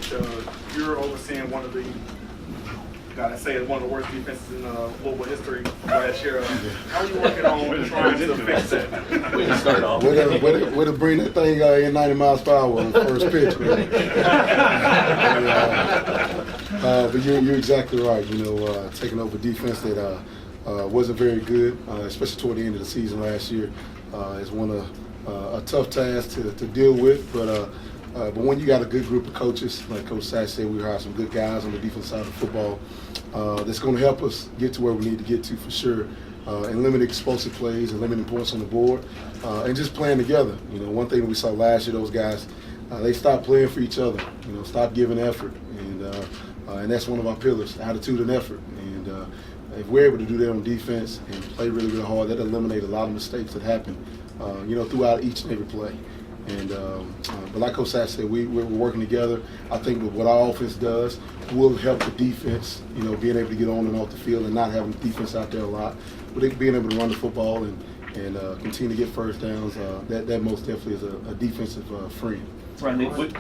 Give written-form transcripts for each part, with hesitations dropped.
Coach. You're overseeing one of the, gotta say, one of the worst defenses in Louisville history from last year. How are you working on trying to fix that? Way to start off. Way to bring that thing in 90 miles per hour on the first pitch, man. But you're exactly right. Taking over defense that wasn't very good, especially toward the end of the season last year, is a tough task to deal with. But when you got a good group of coaches, like Coach Sash said, we hired some good guys on the defense side of football that's going to help us get to where we need to get to for sure, and limit explosive plays and limiting points on the board, and just playing together. One thing we saw last year, those guys, they stopped playing for each other, stopped giving effort, and that's one of our pillars, attitude and effort. And if we're able to do that on defense and play really, really hard, that eliminates a lot of mistakes that happen, throughout each and every play. And but like Coach Sash said, we're working together. I think with what our offense does will help the defense, being able to get on and off the field and not having defense out there a lot, but being able to run the football and continue to get first downs. That most definitely is a defensive friend. Who's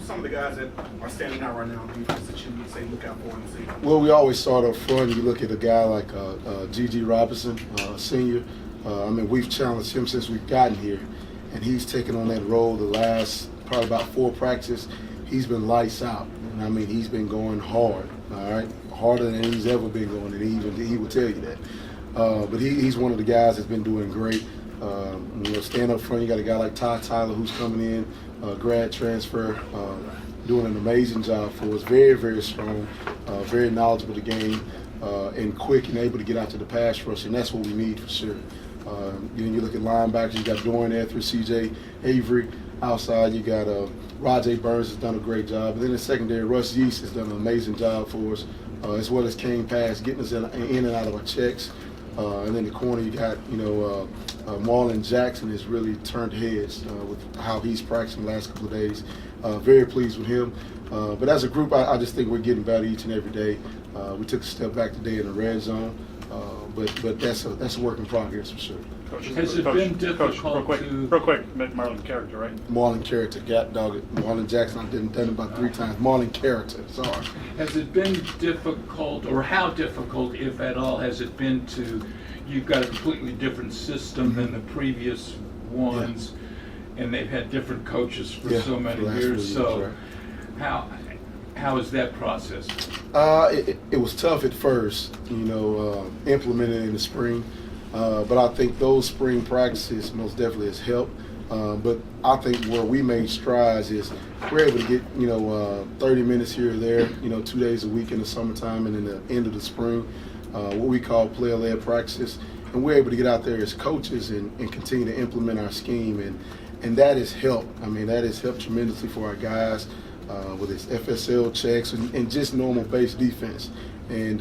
some of the guys that are standing out right now on defense that you would say look out for in the season? Well, we always start up front. You look at a guy like G.G. Robinson, senior. We've challenged him since we've gotten here, and he's taken on that role the last probably about 4 practices. He's been lights out. He's been going hard, all right, harder than he's ever been going, and he will tell you that. But he's one of the guys that's been doing great. Stand up front, you got a guy like Todd Tyler who's coming in, grad transfer, doing an amazing job for us. Very, very strong, very knowledgeable of the game, and quick and able to get out to the pass rush, and that's what we need for sure. You look at linebackers, you got Dorian Anthony, C.J. Avery. Outside, you got Rajay Burns has done a great job. And then in secondary, Russ Yeast has done an amazing job for us, as well as Kane Pass, getting us in and out of our checks. And then the corner, you got, Marlon Jackson has really turned heads with how he's practicing the last couple of days. Very pleased with him. But as a group, I just think we're getting better each and every day. We took a step back today in the red zone. But that's a work in progress for sure. Coach, Has it been difficult real quick, Marlon character, right? Marlon character, dog it. Marlon Jackson, I done it about 3 times. Marlon character, sorry. Has it been difficult, or how difficult, if at all, has it been you've got a completely different system than the previous ones, and they've had different coaches for so many years. So right. How is that process? It was tough at first, implementing in the spring. But I think those spring practices most definitely has helped. But I think where we made strides is we're able to get, 30 minutes here or there, 2 days a week in the summertime and in the end of the spring, what we call player-led practices. And we're able to get out there as coaches and continue to implement our scheme. And that has helped. That has helped tremendously for our guys. With its FSL checks and just normal base defense. And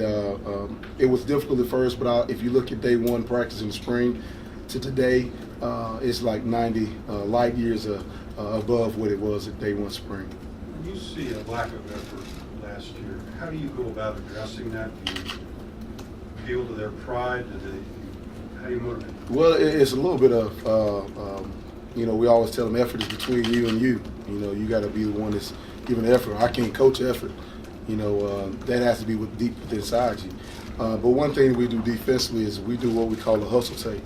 it was difficult at first, but if you look at day 1 practice in the spring to today, it's like 90 light years above what it was at day 1 spring. When you see a lack of effort last year, how do you go about addressing that? Do you appeal to their pride? How do you motivate them? Well, it's a little bit of, we always tell them effort is between you and you. You got to be the one that's giving effort. I can't coach effort. That has to be deep inside you. But one thing we do defensively is we do what we call a hustle tape.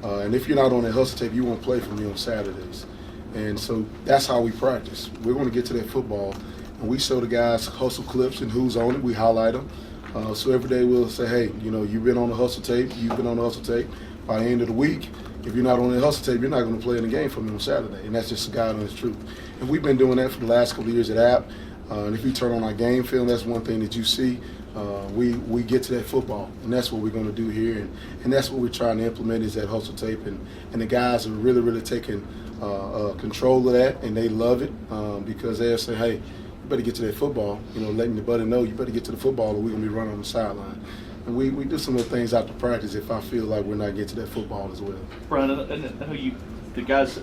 And if you're not on that hustle tape, you won't play for me on Saturdays. And so that's how we practice. We're going to get to that football, and we show the guys hustle clips and who's on it. We highlight them. So every day we'll say, hey, you've been on the hustle tape. You've been on the hustle tape. By the end of the week, if you're not on the hustle tape, you're not going to play in the game for me on Saturday. And that's just the God honest truth. And we've been doing that for the last couple of years at App. And if you turn on our game film, that's one thing that you see. We get to that football, and that's what we're going to do here. And that's what we're trying to implement is that hustle tape. And the guys are really, really taking control of that, and they love it because they'll say, hey, you better get to that football, letting your buddy know you better get to the football or we're going to be running on the sideline. And we do some of the things after practice if I feel like we're not getting to that football as well. Bryan, I know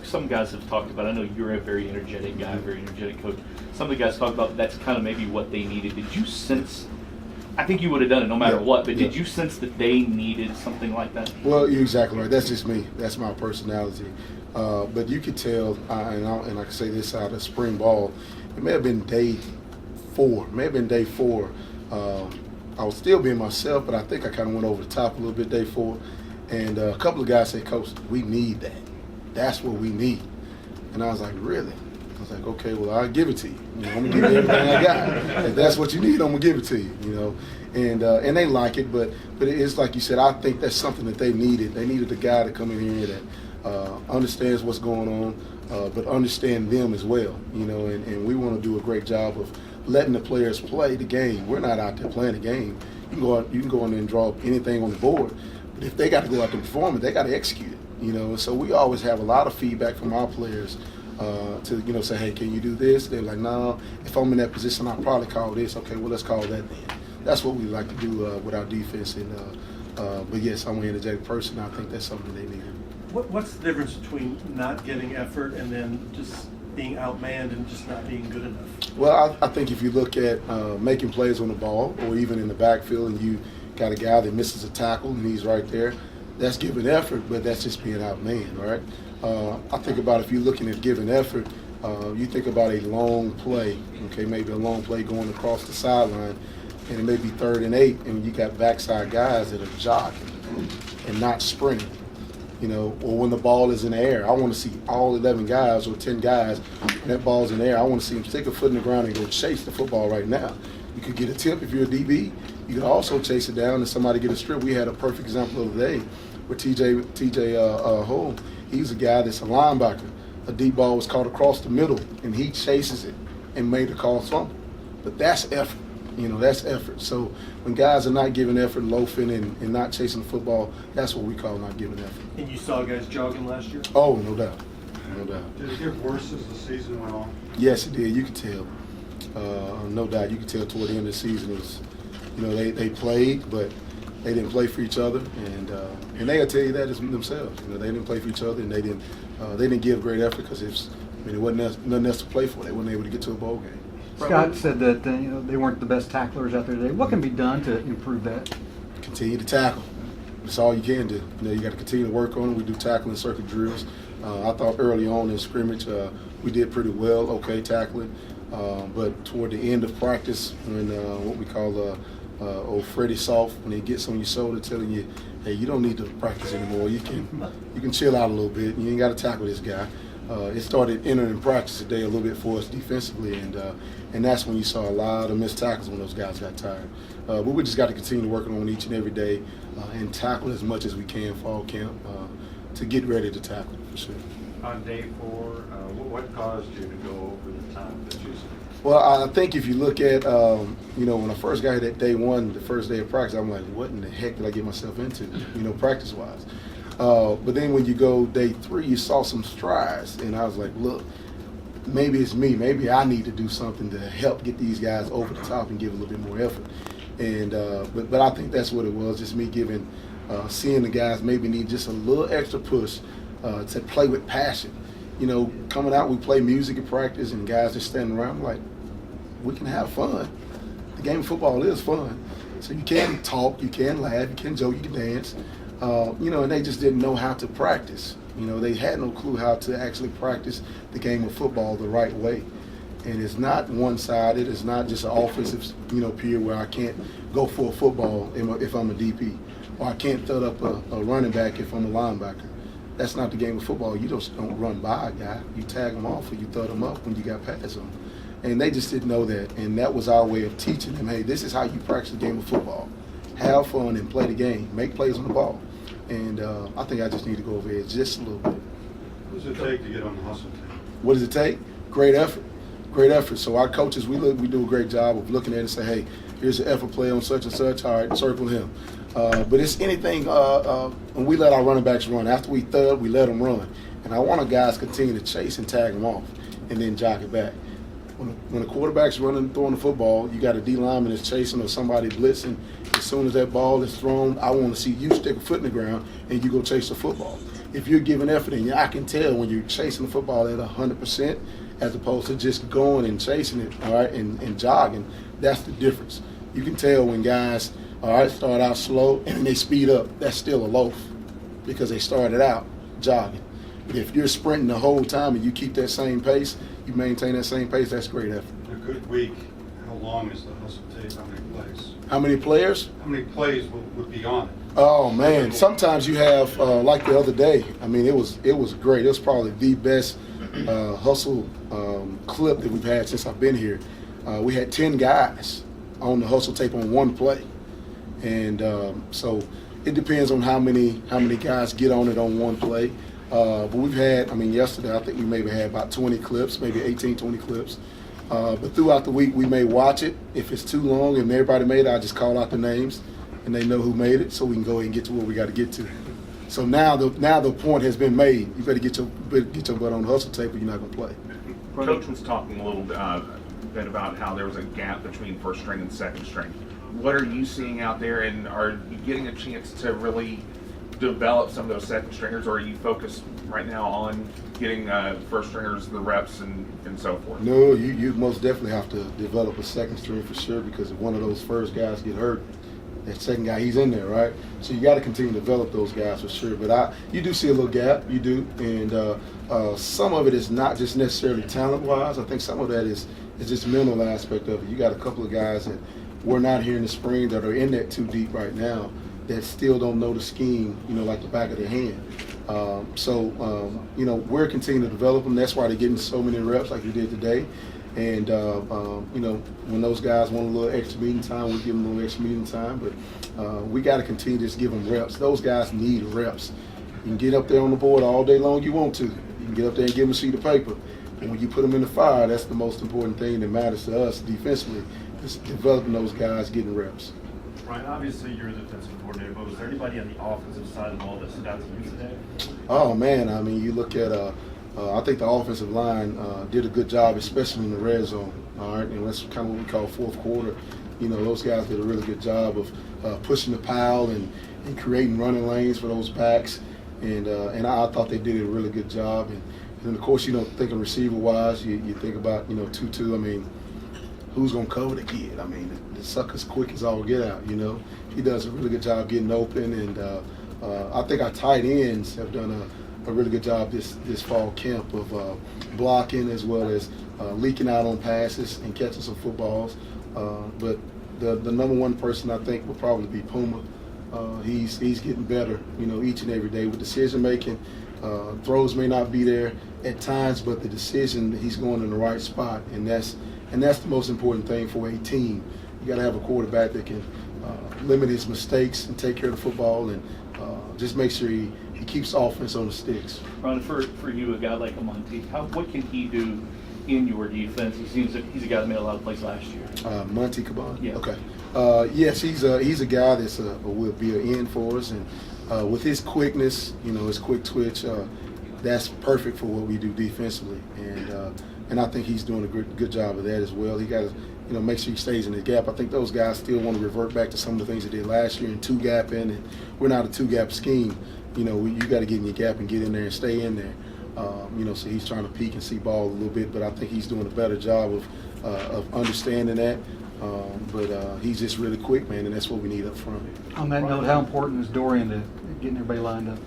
some guys have talked about, I know you're a very energetic guy, very energetic coach. Some of the guys talk about that's kind of maybe what they needed. Did you sense, I think you would have done it no matter what, but did you sense that they needed something like that? Well, you're exactly right. That's just me. That's my personality. But you could tell, and I can say this out of spring ball, it may have been day 4. I was still being myself, but I think I kind of went over the top a little bit day 4. And a couple of guys said, Coach, we need that. That's what we need. And I was like, really? I was like, okay, well, I'll give it to you. You know, I'm gonna give you everything I got. If that's what you need, I'm gonna give it to you. You know, and they like it, but it's like you said. I think that's something that they needed. They needed a guy to come in here that understands what's going on, but understand them as well. You know, and we want to do a great job of letting the players play the game. We're not out there playing the game. You can go in there and draw up anything on the board, but if they got to go out there and perform it, they got to execute it. You know, and so we always have a lot of feedback from our players. To say, hey, can you do this? They're like, no. If I'm in that position, I'll probably call this. Okay, well, let's call that then. That's what we like to do with our defense. But yes, I'm an energetic person. I think that's something they need. What's the difference between not getting effort and then just being outmanned and just not being good enough? Well, I think if you look at making plays on the ball or even in the backfield, and you got a guy that misses a tackle and he's right there, that's giving effort, but that's just being outmanned, all right? I think about if you're looking at giving effort, you think about a long play, okay, maybe a long play going across the sideline, and it may be 3rd and 8, and you got backside guys that are jogging and not sprinting, you know, or when the ball is in the air. I want to see all 11 guys or 10 guys, and that ball's in the air. I want to see them stick a foot in the ground and go chase the football right now. You could get a tip if you're a DB. You could also chase it down and somebody get a strip. We had a perfect example of the day with TJ Hull. He's a guy that's a linebacker. A deep ball was caught across the middle, and he chases it and made the call fumble. But that's effort. You know, that's effort. So when guys are not giving effort, loafing, and not chasing the football, that's what we call not giving effort. And you saw guys jogging last year? Oh, no doubt. No doubt. Did it get worse as the season went on? Yes, it did. You could tell. No doubt. You could tell toward the end of the season it was, you know, they played, but they didn't play for each other, and they'll tell you that themselves. You know, they didn't play for each other, and they didn't give great effort because it wasn't nothing else to play for. They weren't able to get to a bowl game. Scott said that they weren't the best tacklers out there today. What can be done to improve that? Continue to tackle. That's all you can do. You know, you got to continue to work on it. We do tackling circuit drills. I thought early on in scrimmage we did pretty well, okay, tackling. But toward the end of practice, when what we call old Freddie Soft, when he gets on your shoulder telling you, hey, you don't need to practice anymore. You can chill out a little bit. You ain't got to tackle this guy. It started entering practice today a little bit for us defensively, and that's when you saw a lot of missed tackles when those guys got tired. But we just got to continue working on each and every day and tackle as much as we can fall camp to get ready to tackle for sure. On day 4, what caused you to go over the time that you said? Well, I think if you look at, when I first got here that day 1, the first day of practice, I'm like, what in the heck did I get myself into, practice-wise? But then when you go day 3, you saw some strides, and I was like, look, maybe it's me. Maybe I need to do something to help get these guys over the top and give a little bit more effort. And but I think that's what it was, just me seeing the guys maybe need just a little extra push to play with passion. You know, coming out, we play music at practice, and guys just standing around. I'm like, we can have fun. The game of football is fun. So you can talk, you can laugh, you can joke, you can dance. And they just didn't know how to practice. They had no clue how to actually practice the game of football the right way. And it's not one-sided. It's not just an offensive, period where I can't go for a football if I'm a DP, or I can't throw up a running back if I'm a linebacker. That's not the game of football. You just don't run by a guy. You tag them off or you throw them up when you got pads on. And they just didn't know that. And that was our way of teaching them, hey, this is how you practice the game of football. Have fun and play the game. Make plays on the ball. And I think I just need to go over here just a little bit. What does it take to get on the hustle team? What does it take? Great effort. Great effort. So our coaches, we do a great job of looking at it and say, hey, here's an effort play on such and such. All right, circle him. But it's anything when we let our running backs run. After we thud, we let them run. And I want our guys continue to chase and tag them off and then jog it back. When the quarterback's running, throwing the football, you got a D lineman that's chasing or somebody blitzing. As soon as that ball is thrown, I want to see you stick a foot in the ground and you go chase the football. If you're giving effort, and I can tell when you're chasing the football at 100% as opposed to just going and chasing it, all right, and jogging, that's the difference. You can tell when guys, all right, start out slow and they speed up. That's still a loaf because they started out jogging. But if you're sprinting the whole time and you keep that same pace, you maintain that same pace, that's great effort. In a good week, how long is the hustle tape? How many plays? How many players? How many plays would be on it? Oh man, sometimes you have like the other day. I mean, it was great. It was probably the best hustle clip that we've had since I've been here. We had 10 guys on the hustle tape on one play, and so it depends on how many guys get on it on one play. But we've had, I mean, yesterday I think we maybe had about 20 clips, maybe 18, 20 clips. But throughout the week we may watch it. If it's too long and everybody made it, I just call out the names and they know who made it, so we can go ahead and get to where we got to get to. So now the point has been made. You better get your butt on the hustle tape, or you're not going to play. Coach was talking a little bit about how there was a gap between first string and second string. What are you seeing out there, and are you getting a chance to really develop some of those second stringers, or are you focused right now on getting first stringers the reps and so forth? No, you most definitely have to develop a second string for sure, because if one of those first guys get hurt, that second guy, he's in there, right? So you got to continue to develop those guys for sure. But you do see a little gap, you do, and some of it is not just necessarily talent-wise. I think some of that is just mental aspect of it. You got a couple of guys that we're not here in the spring that are in that too deep right now that still don't know the scheme, like the back of their hand. We're continuing to develop them. That's why they're getting so many reps like we did today. And, when those guys want a little extra meeting time, we give them a little extra meeting time. But we got to continue to just give them reps. Those guys need reps. You can get up there on the board all day long you want to. You can get up there and give them a sheet of paper. And when you put them in the fire, that's the most important thing that matters to us defensively, is developing those guys, getting reps. Ryan, obviously you're the defensive coordinator, but was there anybody on the offensive side of the ball that stood out to you today? Oh, man, I mean, you look at I think the offensive line did a good job, especially in the red zone. All right, and that's kind of what we call fourth quarter. Those guys did a really good job of pushing the pile and creating running lanes for those backs. And I thought they did a really good job. And then, of course, thinking receiver-wise, you think about, Tutu. I mean, who's going to cover the kid? I mean, the sucker's quick as all get out, He does a really good job getting open. And I think our tight ends have done a really good job this fall camp of blocking as well as leaking out on passes and catching some footballs. But the number one person I think will probably be Puma. He's getting better, each and every day with decision making. Throws may not be there at times, but the decision, he's going in the right spot, and that's the most important thing for a team. You got to have a quarterback that can limit his mistakes and take care of the football, and just make sure he keeps offense on the sticks. Ron, for you, a guy like Monty, what can he do in your defense? It seems like he's a guy that made a lot of plays last year. Monty Caban? Yeah. Okay. Yes, he's a guy that's will be an end for us, and with his quickness, his quick twitch, that's perfect for what we do defensively, and I think he's doing a good job of that as well. He got to make sure he stays in the gap. I think those guys still want to revert back to some of the things they did last year and two-gapping, and we're not a two-gap scheme. You got to get in your gap and get in there and stay in there. So he's trying to peek and see ball a little bit, but I think he's doing a better job of understanding that. But he's just really quick, man, and that's what we need up front. On that note, how important is Dorian to getting everybody lined up?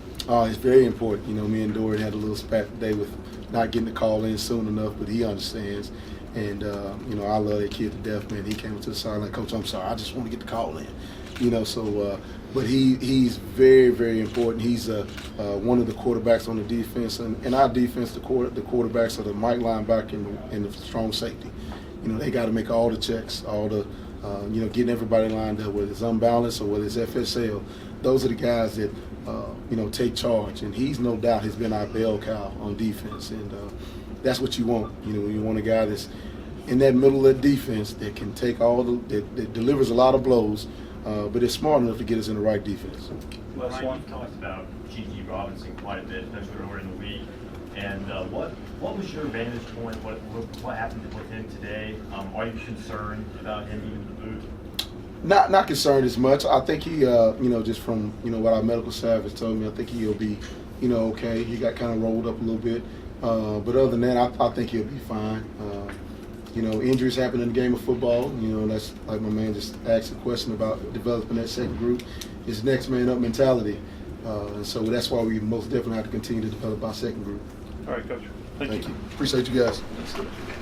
It's very important. Me and Dorian had a little spat today with not getting the call in soon enough, but he understands. And, I love that kid to death, man. He came to the sideline, Coach, I'm sorry, I just want to get the call in. But he's very, very important. He's one of the quarterbacks on the defense. And our defense, the quarterbacks are the Mike linebacker and the strong safety. They got to make all the checks, all the, getting everybody lined up, whether it's unbalanced or whether it's FSL. Those are the guys that, take charge. And he's no doubt has been our bell cow on defense. And that's what you want. You want a guy that's in that middle of the defense that can take that delivers a lot of blows, but is smart enough to get us in the right defense. Well, Ryan, you talked about G.G. Robinson quite a bit, especially earlier in the week. And what was your vantage point? What happened with him today? Are you concerned about him being in the booth? Not concerned as much. I think he, just from what our medical staff has told me, I think he'll be, okay. He got kind of rolled up a little bit, but other than that, I think he'll be fine. Injuries happen in the game of football. That's like my man just asked a question about developing that second group. It's next man up mentality, and so that's why we most definitely have to continue to develop our second group. All right, Coach. Thank you. Appreciate you guys.